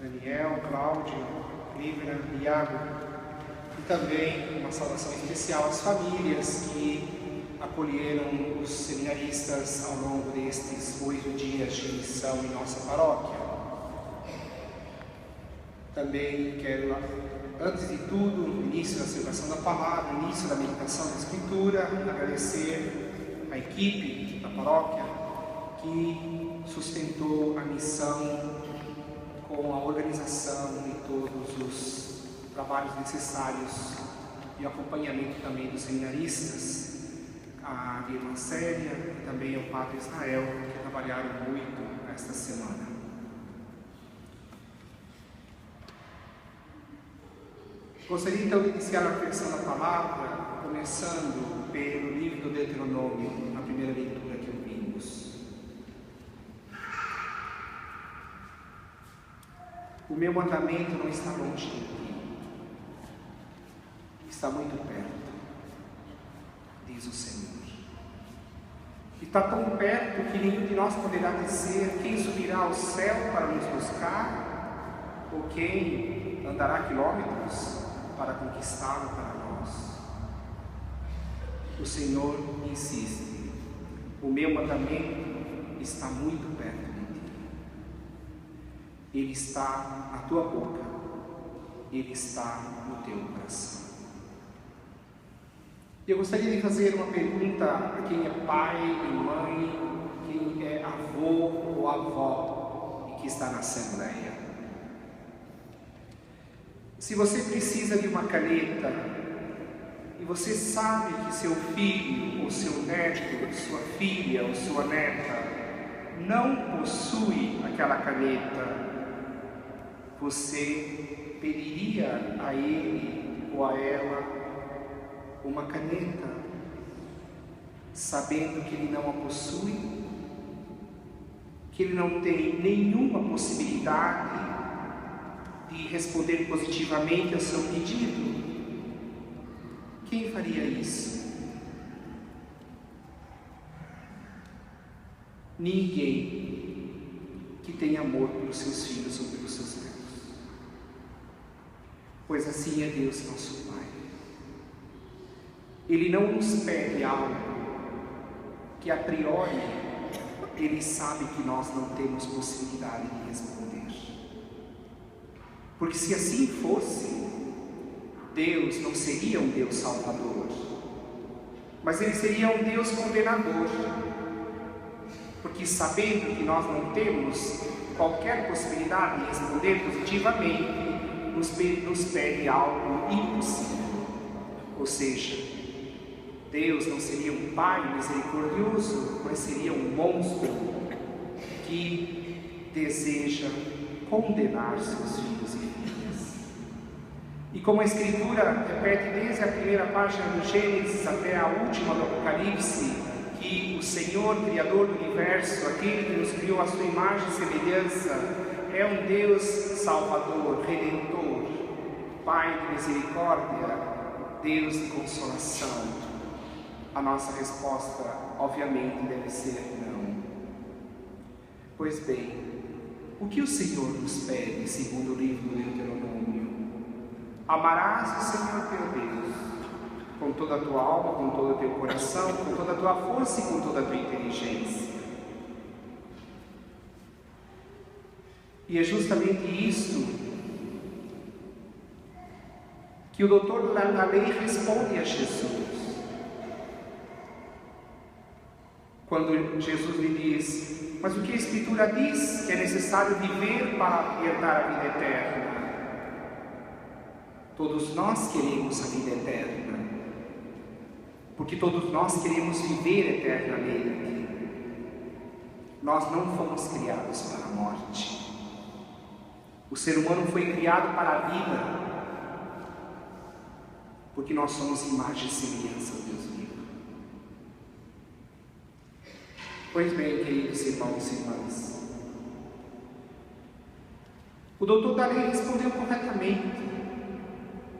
Daniel, Cláudio, Lívia, Iago, e também uma saudação especial às famílias que acolheram os seminaristas ao longo destes 8 dias de missão em nossa paróquia. Também quero, antes de tudo, no início da celebração da palavra, no início da meditação da Escritura, agradecer a equipe da paróquia que sustentou a missão com a organização de todos os trabalhos necessários e acompanhamento também dos seminaristas, a irmã Célia e também ao Padre Israel, que trabalharam muito esta semana. Gostaria então de iniciar a reflexão da palavra, começando pelo livro do Deuteronômio, a primeira leitura que ouvimos. O meu mandamento não está longe de ti, está muito perto, diz o Senhor. Está tão perto que nenhum de nós poderá dizer quem subirá ao céu para nos buscar, ou quem andará quilômetros para conquistá-lo para nós. O Senhor insiste: o meu mandamento está muito perto de ti. Ele está na tua boca, ele está no teu coração. Eu gostaria de fazer uma pergunta a quem é pai e mãe, quem é avô ou avó e que está na Assembleia. Se você precisa de uma caneta e você sabe que seu filho ou seu neto, sua filha ou sua neta não possui aquela caneta, você pediria a ele ou a ela uma caneta, sabendo que ele não a possui, que ele não tem nenhuma possibilidade de responder positivamente ao seu pedido? Quem faria isso? Ninguém que tenha amor pelos seus filhos ou pelos seus netos. Pois assim é Deus, nosso Pai. Ele não nos pede algo que a priori Ele sabe que nós não temos possibilidade de responder. Porque se assim fosse, Deus não seria um Deus salvador, mas Ele seria um Deus condenador. Porque sabendo que nós não temos qualquer possibilidade de responder positivamente, nos pede algo impossível. Ou seja, Deus não seria um Pai misericordioso, mas seria um monstro que deseja condenar seus filhos e filhas. E como a Escritura repete desde a primeira página do Gênesis até a última do Apocalipse, que o Senhor, Criador do Universo, aquele que nos criou à sua imagem e semelhança, é um Deus Salvador, Redentor, Pai de misericórdia, Deus de consolação. A nossa resposta, obviamente, deve ser não. Pois bem, o que o Senhor nos pede, segundo o livro do Deuteronômio? Amarás o Senhor teu Deus com toda a tua alma, com todo o teu coração, com toda a tua força e com toda a tua inteligência. E é justamente isto que o doutor da lei responde a Jesus. Quando Jesus lhe diz: mas o que a Escritura diz que é necessário viver para herdar a vida eterna? Todos nós queremos a vida eterna, porque todos nós queremos viver eternamente. Nós não fomos criados para a morte. O ser humano foi criado para a vida, porque nós somos imagem e semelhança de Deus vivo. Pois bem, queridos irmãos e irmãs, o doutor da lei respondeu corretamente.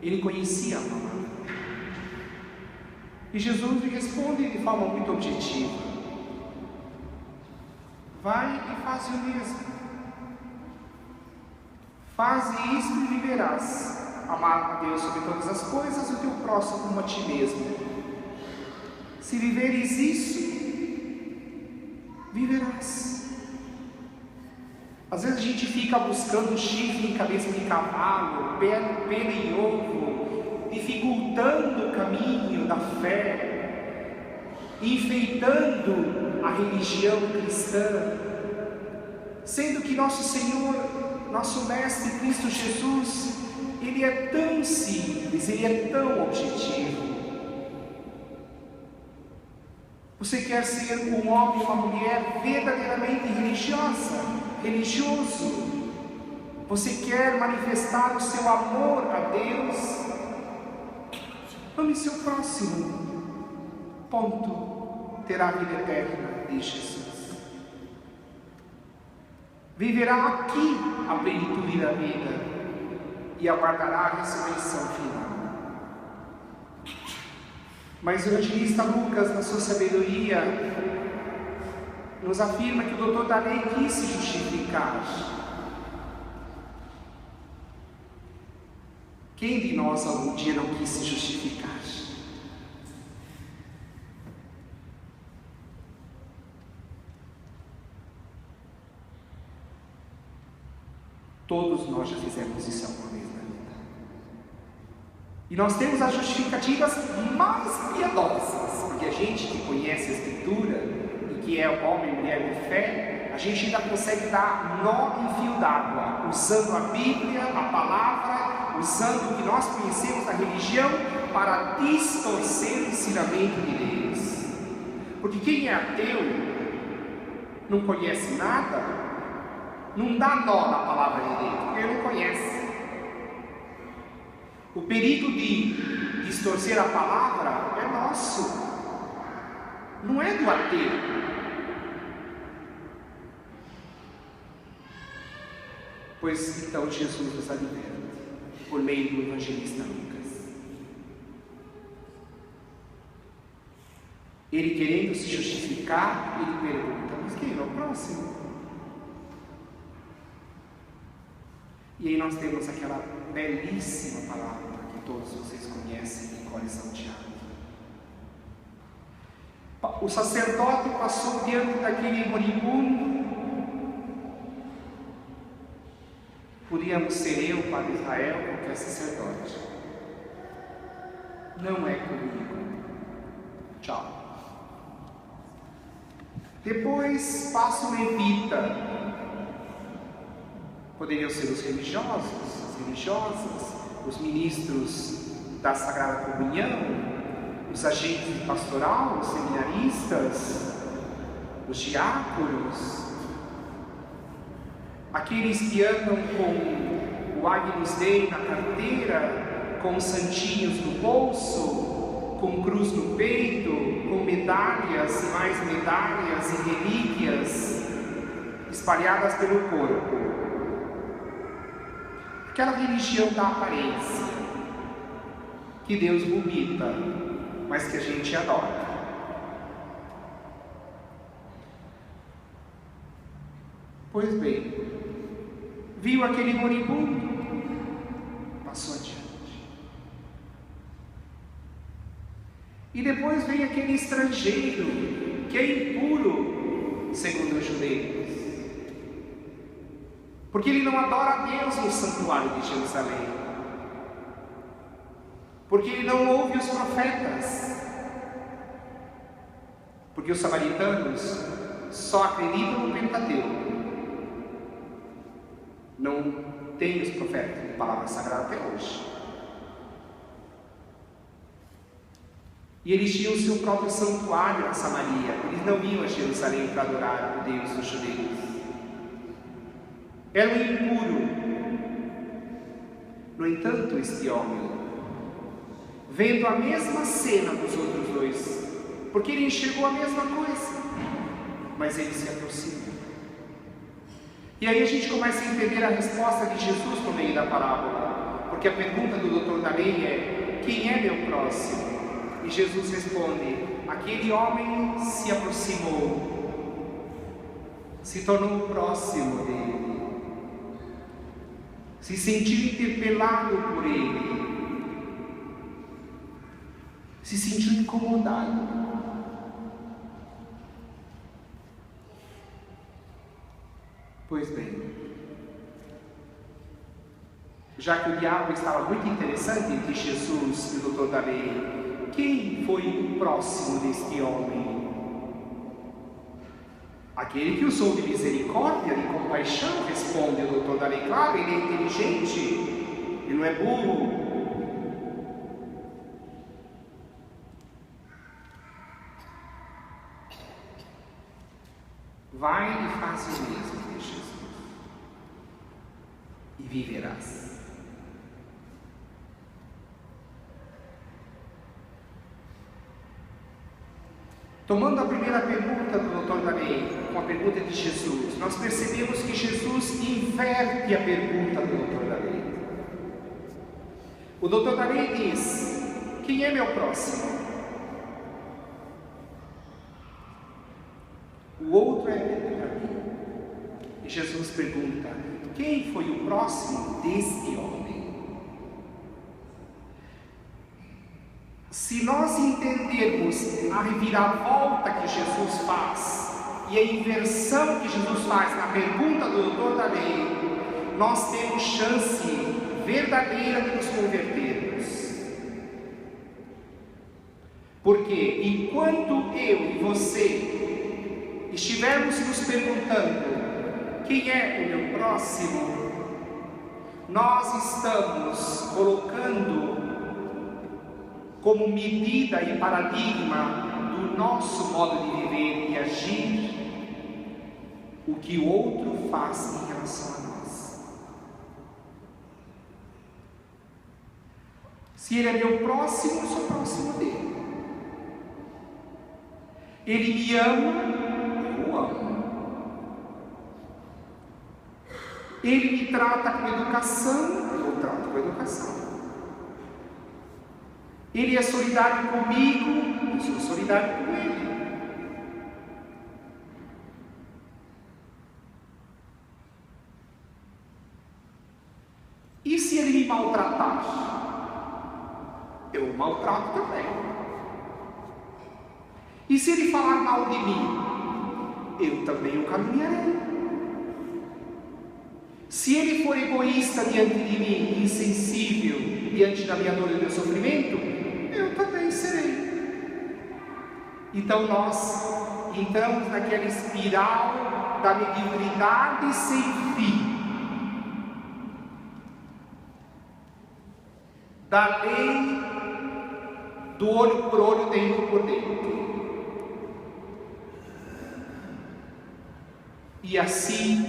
Ele conhecia a palavra. E Jesus lhe responde de forma muito objetiva: vai e faz o mesmo. Faze isto e viverás. Amar a Deus sobre todas as coisas e o teu próximo como a ti mesmo. Se viveres isso, viverás. Às vezes a gente fica buscando chifre em cabeça de cavalo, pelo em ovo, dificultando o caminho da fé, enfeitando a religião cristã, sendo que nosso Senhor, nosso Mestre Cristo Jesus, Ele é tão simples, Ele é tão objetivo. Você quer ser um homem ou uma mulher verdadeiramente religioso? Você quer manifestar o seu amor a Deus? Ame seu próximo. Ponto. Terá vida eterna, diz Jesus. Viverá aqui a plenitude da vida e aguardará a ressurreição final. Mas o evangelista Lucas, na sua sabedoria, nos afirma que o doutor da lei quis se justificar. Quem de nós algum dia não quis se justificar? Todos nós já fizemos isso alguma vez na vida. E nós temos as justificativas mais piedosas, porque a gente que conhece a Escritura e que é homem e mulher de fé, a gente ainda consegue dar nó em fio d'água, usando a Bíblia, a palavra, usando o que nós conhecemos da religião para distorcer o ensinamento de Deus. Porque quem é ateu, não conhece nada, não dá nó na palavra de Deus, porque ele não conhece. O perigo de distorcer a palavra é nosso, não é do ateu. Pois então Jesus nos liberta por meio do evangelista Lucas. Ele, querendo se justificar, ele pergunta: mas quem é o próximo? E aí nós temos aquela belíssima palavra que todos vocês conhecem em Coração Tiago. O sacerdote passou diante daquele moribundo. Podíamos ser eu, Padre Israel, qualquer sacerdote. Não é comigo. Tchau. Depois passa o levita. Poderiam ser os religiosos, as religiosas, os ministros da Sagrada Comunhão, os agentes de pastoral, os seminaristas, os diáconos, aqueles que andam com o Agnus Dei na carteira, com santinhos no bolso, com cruz no peito, com medalhas e mais medalhas e relíquias espalhadas pelo corpo. Aquela religião da aparência, que Deus vomita, mas que a gente adora. Pois bem, viu aquele moribundo, passou adiante. E depois vem aquele estrangeiro, que é impuro, segundo os judeus. Porque ele não adora a Deus no santuário de Jerusalém. Porque ele não ouve os profetas. Porque os samaritanos só acreditam no Pentateuco. Não tem os profetas de palavra sagrada até hoje. E eles tinham o seu próprio santuário na Samaria. Eles não iam a Jerusalém para adorar o Deus dos judeus. Era um impuro. No entanto, este homem, vendo a mesma cena dos outros dois, porque ele enxergou a mesma coisa, mas ele se aproximou. E aí a gente começa a entender a resposta de Jesus no meio da parábola, porque a pergunta do doutor da lei é: quem é meu próximo? E Jesus responde: aquele homem se aproximou, se tornou próximo dele, se sentiu interpelado por ele, se sentiu incomodado. Pois bem, já que o diálogo estava muito interessante entre Jesus e o doutor da lei, quem foi o próximo deste homem? Aquele que usou de misericórdia, de compaixão, responde o doutor da lei. Claro, ele é inteligente, ele não é burro. Vai e faz o mesmo, diz Jesus, e viverás. Tomando a primeira pergunta do doutor da lei, com a pergunta de Jesus, nós percebemos que Jesus inverte a pergunta do doutor da lei. O doutor da lei diz: quem é meu próximo? O outro é para mim. E Jesus pergunta: quem foi o próximo deste homem? Se nós entendermos a reviravolta que Jesus faz e a inversão que Jesus faz na pergunta do doutor da lei, nós temos chance verdadeira de nos convertermos. Porque enquanto eu e você estivermos nos perguntando quem é o meu próximo, nós estamos colocando como medida e paradigma do nosso modo de viver e agir o que o outro faz em relação a nós. Se ele é meu próximo, eu sou próximo dele. Ele me ama, eu o amo. Ele me trata com educação, eu o trato com educação. Ele é solidário comigo, eu sou solidário com ele. E se ele me maltratar? Eu o maltrato também. E se ele falar mal de mim? Eu também o caminharei. Se ele for egoísta diante de mim, insensível diante da minha dor e do meu sofrimento, eu também serei. Então nós entramos naquela espiral da mediocridade sem fim, da lei do olho por olho, dentro por dentro. E assim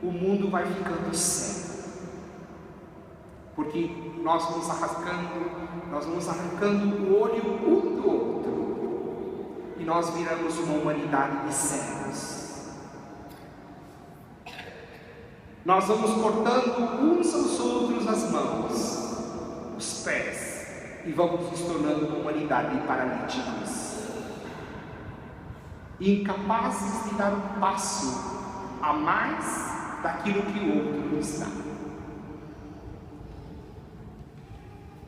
o mundo vai ficando cego, porque nós vamos arrancando o olho um do outro, e nós viramos uma humanidade de cegos. Nós vamos cortando uns aos outros as mãos, os pés, e vamos nos tornando uma humanidade de paralíticos, incapazes de dar um passo a mais daquilo que o outro nos dá.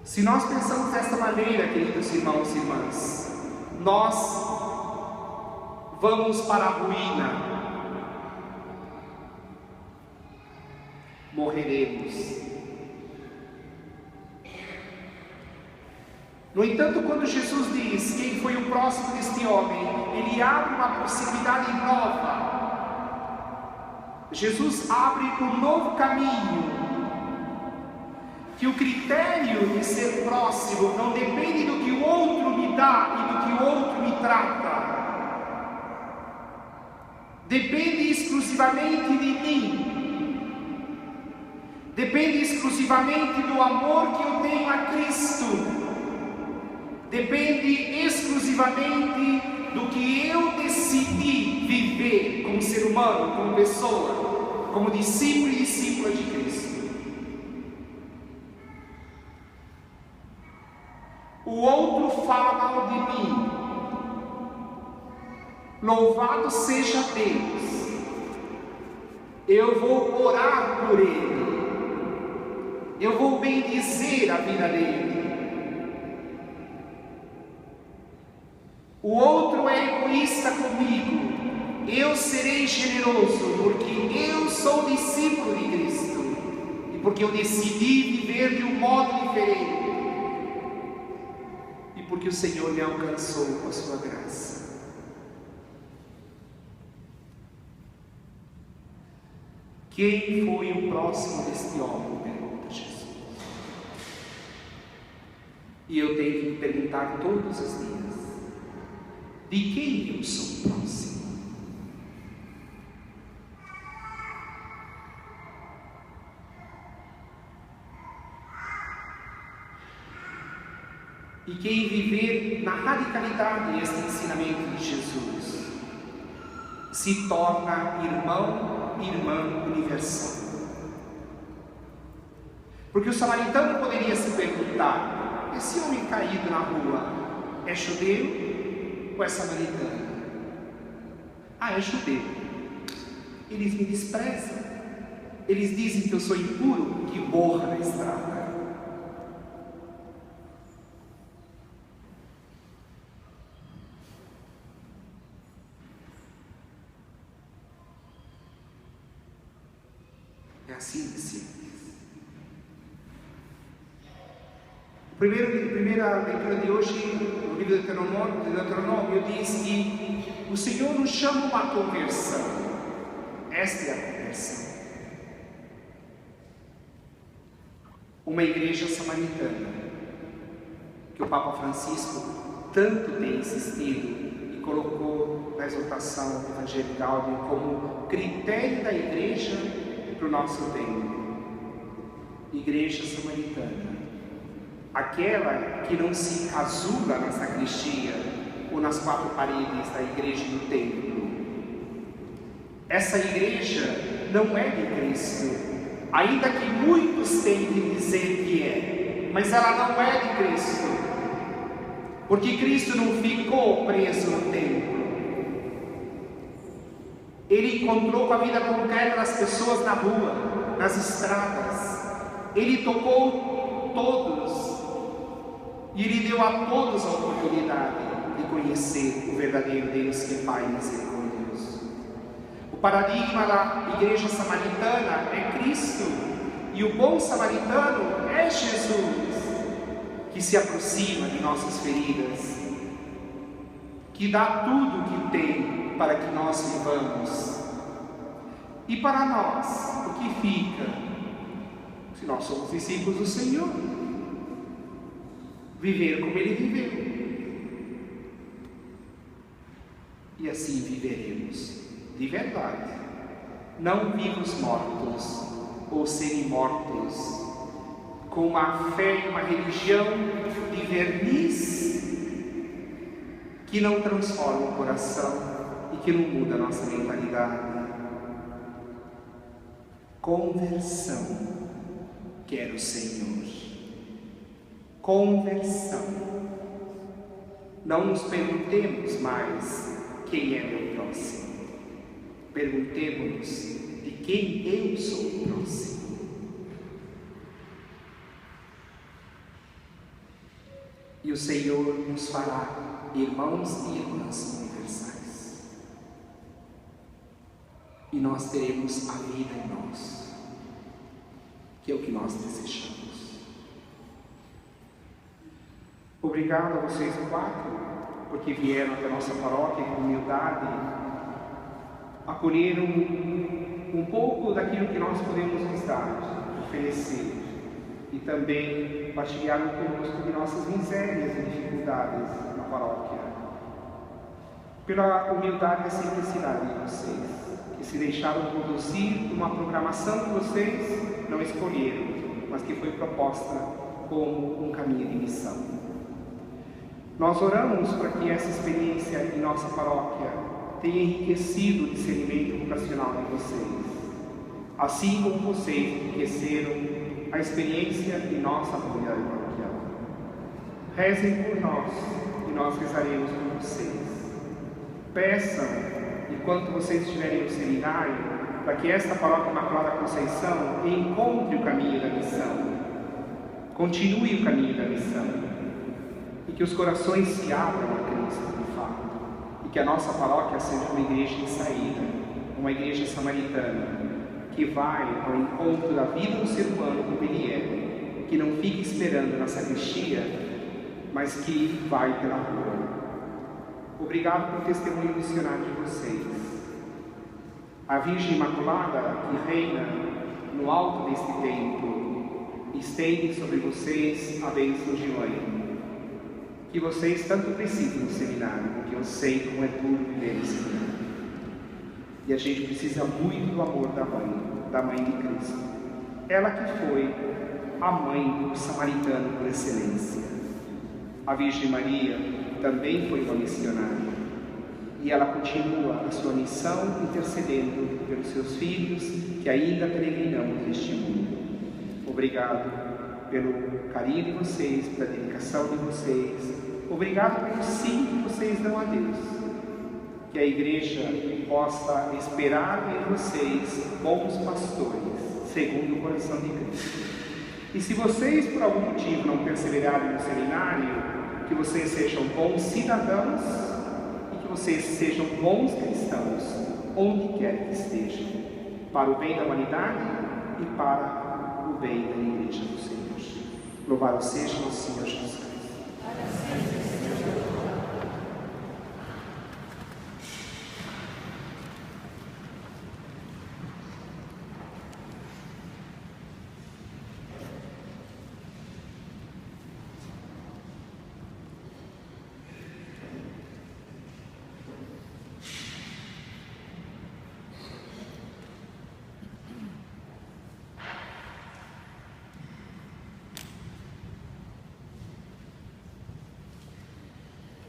Se nós pensamos desta maneira, queridos irmãos e irmãs, nós vamos para a ruína, morreremos. No entanto, quando Jesus diz quem foi o próximo deste homem, ele abre uma possibilidade nova. Jesus abre um novo caminho, que o critério de ser próximo não depende do que o outro me dá e do que o outro me trata, depende exclusivamente de mim, depende exclusivamente do amor que eu tenho a Cristo, depende exclusivamente do que eu decidi viver como ser humano, como pessoa, como discípulo e discípula de Cristo. O outro fala mal de mim, louvado seja Deus, eu vou orar por ele, eu vou bendizer a vida dele. O outro é egoísta comigo, eu serei generoso, porque eu sou discípulo de Cristo, e porque eu decidi viver de um modo diferente, e porque o Senhor me alcançou com a sua graça. Quem foi o próximo deste homem? Pergunta Jesus. E eu tenho que me perguntar todos os dias: de quem eu sou próximo? E quem viver na radicalidade este ensinamento de Jesus se torna irmão, irmã universal. Porque o samaritano poderia se perguntar: esse homem caído na rua é judeu ou é samaritano? Ah, é judeu. Eles me desprezam. Eles dizem que eu sou impuro, que morra na estrada. É assim de simples. A primeira leitura de hoje, no livro de Deuteronômio, diz que o Senhor nos chama uma conversão. Esta é a conversão. Uma igreja samaritana, que o Papa Francisco tanto tem insistido e colocou na exortação do Evangelho Gaudium como critério da igreja para o nosso tempo. Igreja samaritana, aquela que não se encasula na sacristia ou nas quatro paredes da igreja e do templo. Essa igreja não é de Cristo, ainda que muitos tentem dizer que é, mas ela não é de Cristo, porque Cristo não ficou preso no templo. Ele encontrou com a vida concreta das pessoas na rua, nas estradas. Ele tocou todos e Ele deu a todos a oportunidade de conhecer o verdadeiro Deus que é Pai misericordioso. O paradigma da igreja samaritana é Cristo, e o bom samaritano é Jesus, que se aproxima de nossas feridas, que dá tudo o que tem para que nós vivamos. E para nós, o que fica? Se nós somos discípulos do Senhor, viver como Ele viveu. E assim viveremos, de verdade, não vivos mortos, ou semi-mortos, com uma fé e uma religião de verniz, que não transforma o coração e que não muda a nossa mentalidade. Conversão quer o Senhor. Conversão. Não nos perguntemos mais quem é meu próximo. Perguntemos-nos de quem eu sou próximo. E o Senhor nos fará irmãos e irmãs universais. E nós teremos a vida em nós, que é o que nós desejamos. Obrigado a vocês quatro, porque vieram até a nossa paróquia com humildade, acolheram um pouco daquilo que nós podemos lhes dar, oferecer, e também partilharam conosco de nossas misérias e dificuldades na paróquia. Pela humildade e a simplicidade de vocês, que se deixaram conduzir por uma programação que vocês não escolheram, mas que foi proposta como um caminho de missão. Nós oramos para que essa experiência em nossa paróquia tenha enriquecido o discernimento vocacional de vocês, assim como vocês enriqueceram a experiência em nossa comunidade paroquial. Rezem por nós e nós rezaremos por vocês. Peçam, enquanto vocês estiverem no seminário, para que esta paróquia Imaculada Conceição encontre o caminho da missão, continue o caminho da missão, e que os corações se abram a Cristo, de fato, e que a nossa paróquia seja uma igreja de saída, uma igreja samaritana, que vai ao encontro da vida do ser humano como ele é, que não fica esperando na sacristia, mas que vai pela rua. Obrigado pelo testemunho missionário de vocês. A Virgem Imaculada, que reina no alto deste templo, estende sobre vocês a bênção de mãe, que vocês tanto precisam no seminário, porque eu sei como é duro viver no seminário. E a gente precisa muito do amor da mãe de Cristo. Ela que foi a mãe do samaritano por excelência. A Virgem Maria também foi uma missionária. E ela continua a sua missão intercedendo pelos seus filhos que ainda peregrinamos neste mundo. Obrigado pelo carinho de vocês, pela dedicação de vocês. Obrigado pelo sim que vocês dão a Deus. Que a igreja possa esperar em vocês bons pastores, segundo o coração de Cristo. E se vocês por algum motivo não perseverarem no seminário, que vocês sejam bons cidadãos e que vocês sejam bons cristãos, onde quer que estejam, para o bem da humanidade e para o bem da igreja do Senhor. Louvado seja o Senhor Jesus Cristo.